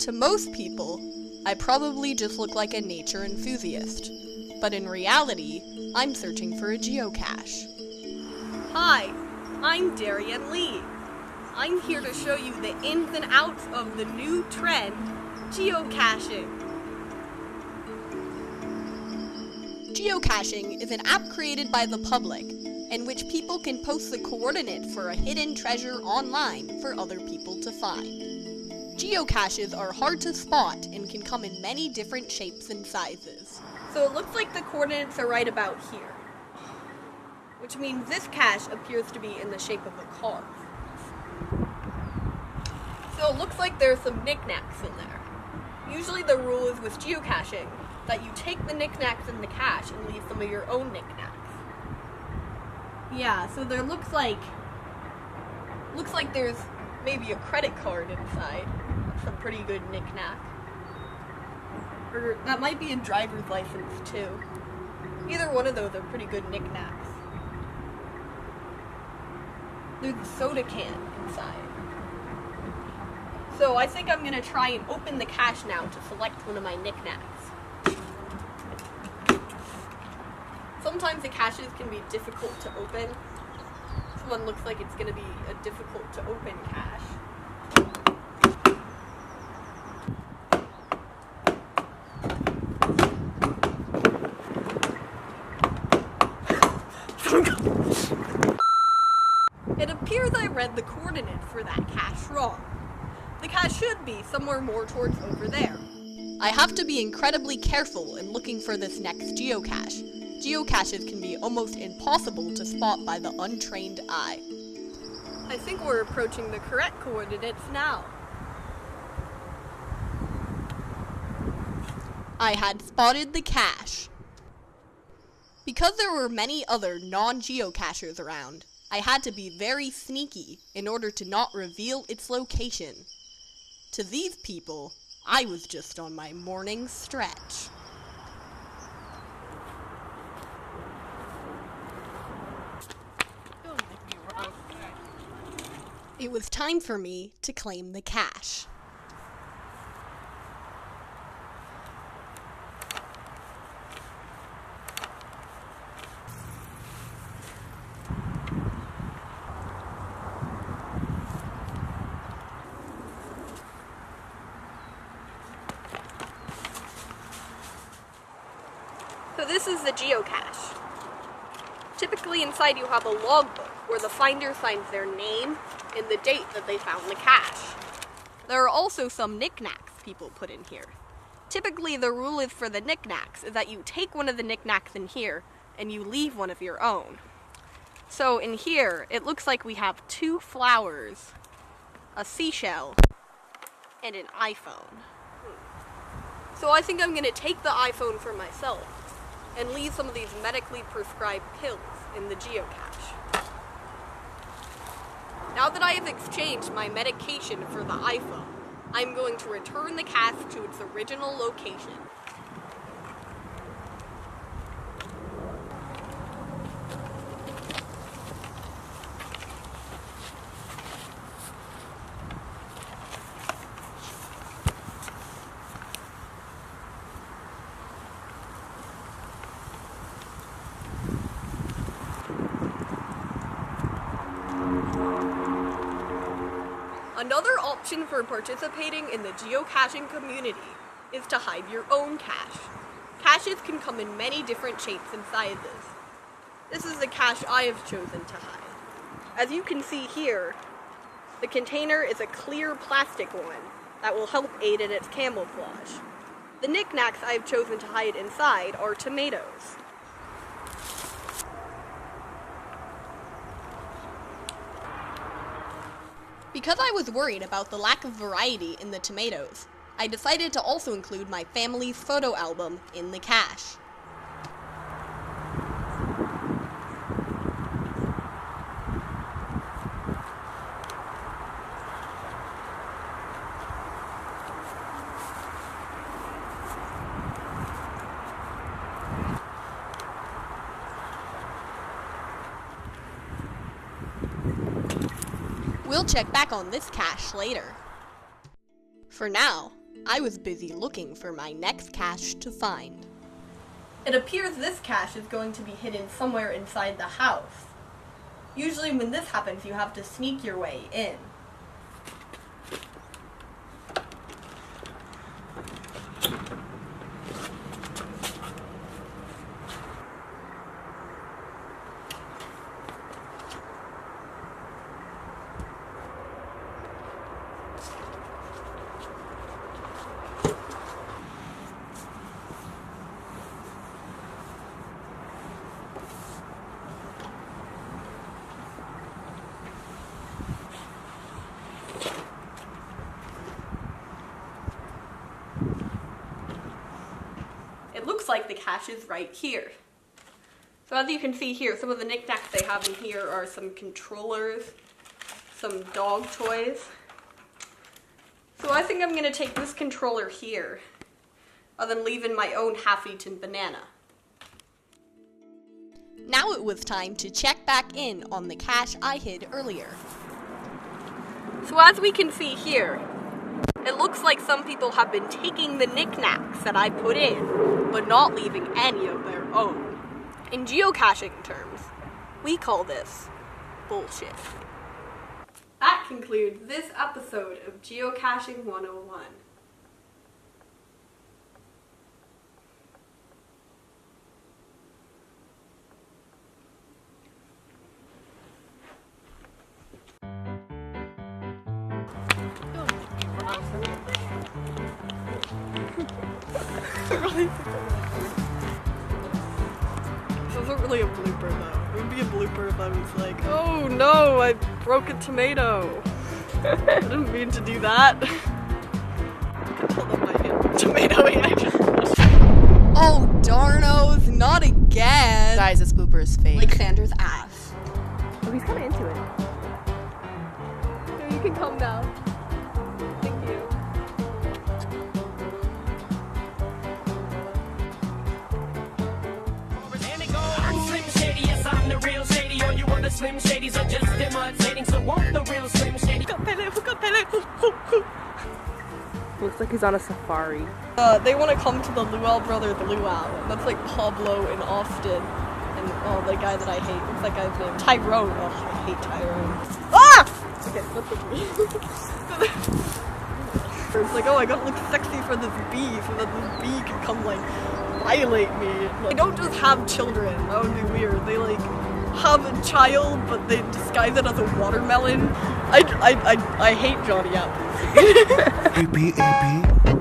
To most people, I probably just look like a nature enthusiast, but in reality, I'm searching for a geocache. Hi, I'm Darian Lee. I'm here to show you the ins and outs of the new trend, geocaching. Geocaching is an app created by the public, in which people can post the coordinates for a hidden treasure online for other people to find. Geocaches are hard to spot and can come in many different shapes and sizes. So it looks like the coordinates are right about here, which means this cache appears to be in the shape of a car. So it looks like there's some knickknacks in there. Usually the rule is with geocaching that you take the knickknacks in the cache and leave some of your own knickknacks. Yeah, so there looks like there's maybe a credit card inside. That's a pretty good knickknack. Or that might be a driver's license too. Either one of those are pretty good knickknacks. There's a soda can inside. So I think I'm gonna try and open the cache now to select one of my knickknacks. Sometimes the caches can be difficult to open. This one looks like it's gonna be a difficult to open cache. It appears I read the coordinates for that cache wrong. The cache should be somewhere more towards over there. I have to be incredibly careful in looking for this next geocache. Geocaches can be almost impossible to spot by the untrained eye. I think we're approaching the correct coordinates now. I had spotted the cache. Because there were many other non-geocachers around, I had to be very sneaky in order to not reveal its location. To these people, I was just on my morning stretch. It was time for me to claim the cache. So this is the geocache. Typically inside you have a logbook where the finder signs their name and the date that they found the cache. There are also some knickknacks people put in here. Typically the rule is for the knickknacks is that you take one of the knickknacks in here and you leave one of your own. So in here it looks like we have 2 flowers, a seashell, and an iPhone. So I think I'm going to take the iPhone for myself and leave some of these medically prescribed pills in the geocache. Now that I have exchanged my medication for the iPhone, I'm going to return the cache to its original location. Another option for participating in the geocaching community is to hide your own cache. Caches can come in many different shapes and sizes. This is the cache I have chosen to hide. As you can see here, the container is a clear plastic one that will help aid in its camouflage. The knickknacks I have chosen to hide inside are tomatoes. Because I was worried about the lack of variety in the tomatoes, I decided to also include my family's photo album in the cache. We'll check back on this cache later. For now, I was busy looking for my next cache to find. It appears this cache is going to be hidden somewhere inside the house. Usually when this happens, you have to sneak your way in. It looks like the cache is right here. So as you can see here, some of the knickknacks they have in here are some controllers, some dog toys. So I think I'm going to take this controller here, and then leave in my own half-eaten banana. Now it was time to check back in on the cache I hid earlier. So as we can see here, it looks like some people have been taking the knickknacks that I put in, but not leaving any of their own. In geocaching terms, we call this bullshit. That concludes this episode of Geocaching 101. This isn't really a blooper though. It would be a blooper if I was like, oh no, I broke a tomato. I didn't mean to do that. I can tell them I hit tomatoing. I just Oh darnos, not again! Guys, this blooper is fake. Like Sandra's ass. Oh, he's kind of into it. No, you can come now. Thank you. I'm Slim Shady, yes, I'm the real Shady. All you other Slim Shadys are just imitating, so won't the real Slim Shady? Looks like he's on a safari. They want to come to the Luau Brothers Luau. That's like Pablo in Austin. And the guy that I hate. What's that guy's name? Tyrone. Oh, I hate Tyrone. Ah! Okay, what's the bee? It's like, oh, I gotta look sexy for this bee so that this bee can come, like, violate me. Like, they don't just have children. That would be weird. They, like, have a child, but they disguise it as a watermelon. I hate Johnny Appleseed. AP, AP.